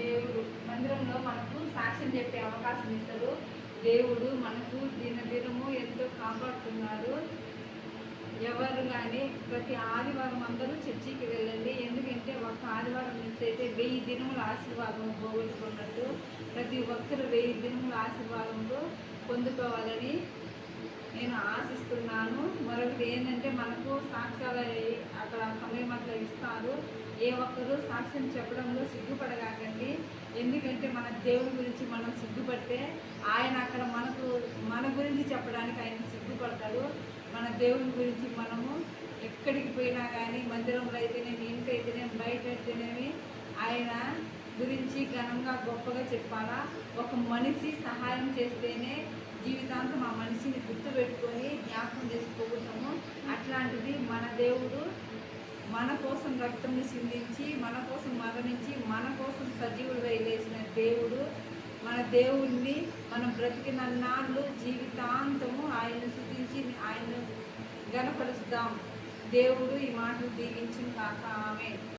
దేవుడు మందిరంలో మనకు సాక్ష్యం చెప్పే అవకాశం ఇస్తారు. దేవుడు మనకు దినదినము ఎంతో కాపాడుతున్నారు. ఎవరు కానీ ప్రతి ఆదివారం అందరూ చర్చికి వెళ్ళండి. ఎందుకంటే ఒక ఆదివారం మిస్ అయితే 1000 దినముల ఆశీర్వాదం పోగొట్టుకున్నట్టు. ప్రతి ఒక్కరు 1000 దినముల ఆశీర్వాదంలో పొందుకోవాలని నేను ఆశిస్తున్నాను. మరొకటి ఏంటంటే మనకు సాక్ష్యాలు అక్కడ సమయం అట్లా ఇస్తారు. ఏ ఒక్కరూ సాక్ష్యం చెప్పడంలో సిగ్గుపడగాకండి. ఎందుకంటే మన దేవుడి గురించి మనం సిగ్గుపడితే ఆయన అక్కడ మన గురించి చెప్పడానికి ఆయన సిగ్గుపడతాడు. మన దేవుడి గురించి మనము ఎక్కడికి పోయినా కానీ మందిరంలో అయితేనేమి, ఇంటి అయితేనేమి, బయట అయితేనేమి ఆయన గురించి ఘనంగా గొప్పగా చెప్పాలా. ఒక మనిషి సహాయం చేస్తేనే జీవితాంతం ఆ మనిషిని గుర్తుపెట్టుకొని జ్ఞాపకం చేసుకోగలుగుతాము. అట్లాంటిది మన దేవుడు మన కోసం రక్తంని సిందించి, మన కోసం మరణించి, మన కోసం సజీవుడిగా లేచిన దేవుడు. మన దేవుణ్ణి మనం బ్రతికిన నాళ్ళు జీవితాంతము ఆయన్ని స్తుతించి ఆయన్ను గణపరుస్తాం. దేవుడు ఈ మాటలు దీవించును కాక. ఆమేన్.